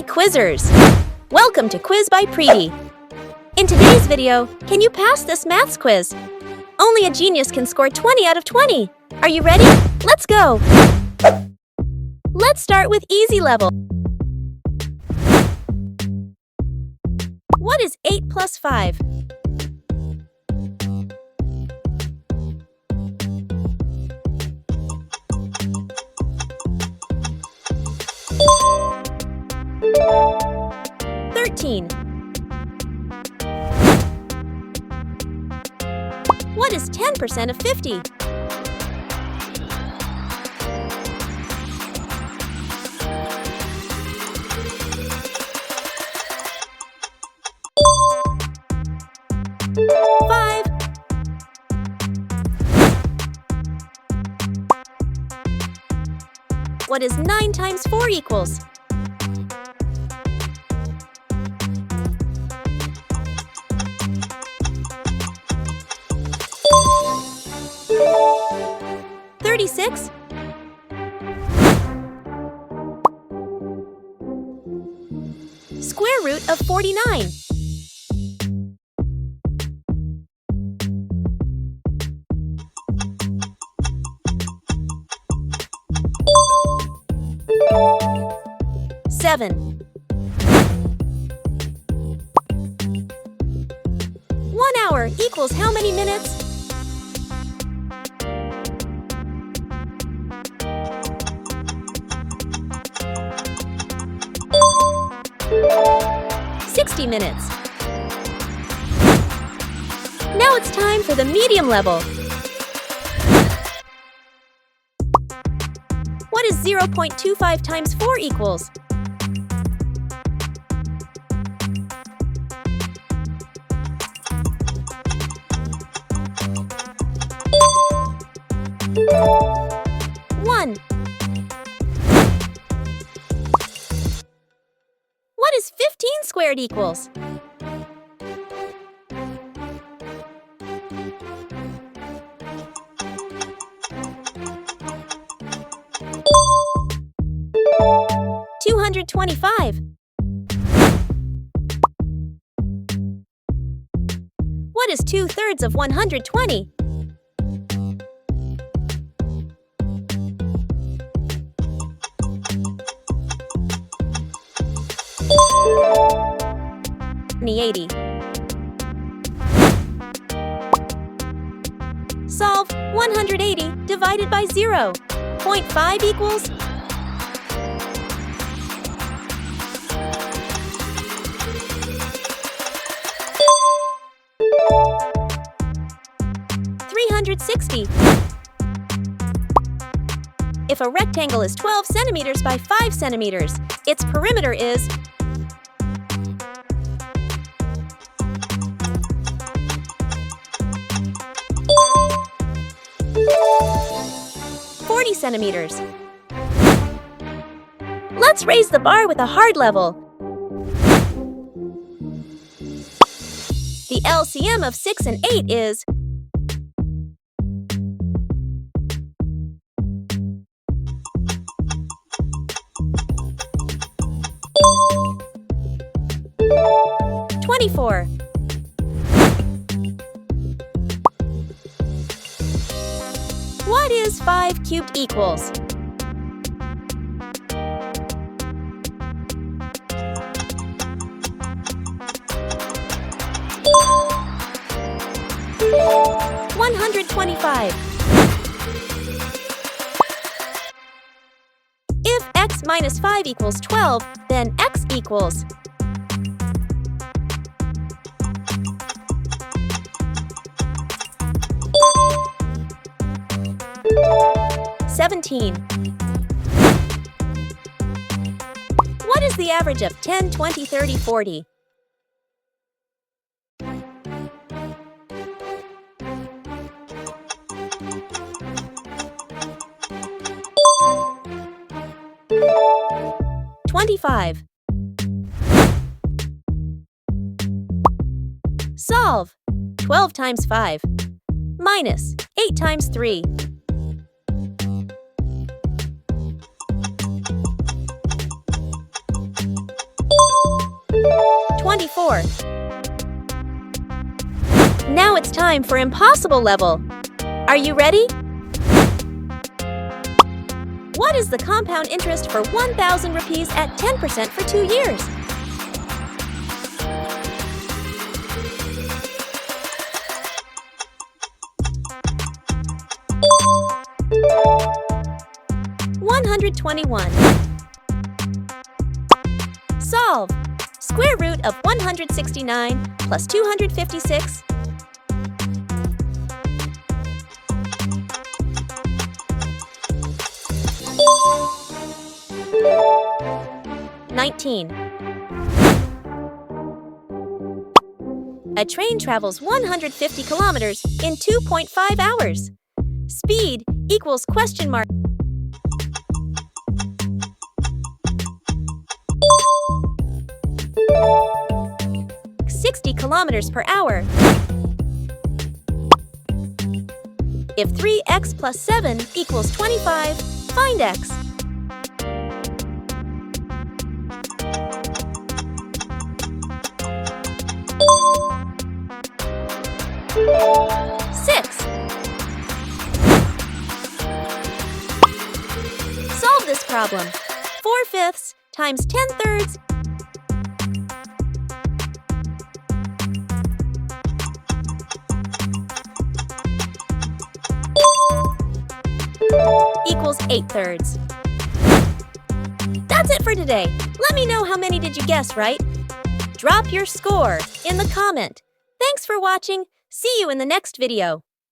Quizzers! Welcome to Quiz by Preeti. In today's video, can you pass this maths quiz? Only a genius can score 20 out of 20. Are you ready? Let's go! Let's start with easy level. What is 8 plus 5? What is 10% of 50? Five. What is 9 times 4 equals? Six. Square root of 49. Seven. 1 hour equals how many minutes? Minutes. Now it's time for the medium level. What is 0.25 times 4 equals? One. What is 15 squared equals? $225. What is 2/3 of 120? $80. Solve 180 divided by 0.5 equals 360. If a rectangle is 12 centimeters by 5 centimeters, its perimeter is 40 centimeters. Let's raise the bar with a hard level. The LCM of 6 and 8 is 24. What is 5 cubed equals? $125. If x minus 5 equals 12, then x equals 17. What is the average of 10, 20, 30, 40? $25. Solve 12 times 5 minus 8 times 3. 24. Now it's time for impossible level. Are you ready? What is the compound interest for 1,000 rupees at 10% for 2 years? $121. Solve. Square root of 169 plus 256. $19. A train travels 150 kilometers in 2.5 hours. Speed equals question mark. $60 kilometers per hour. If 3x plus 7 equals 25, find x. Six. Solve this problem. 4/5 times 10/3 equals 8/3. That's it for today. Let me know how many did you guess right. Drop your score in the comment. Thanks for watching. See you in the next video.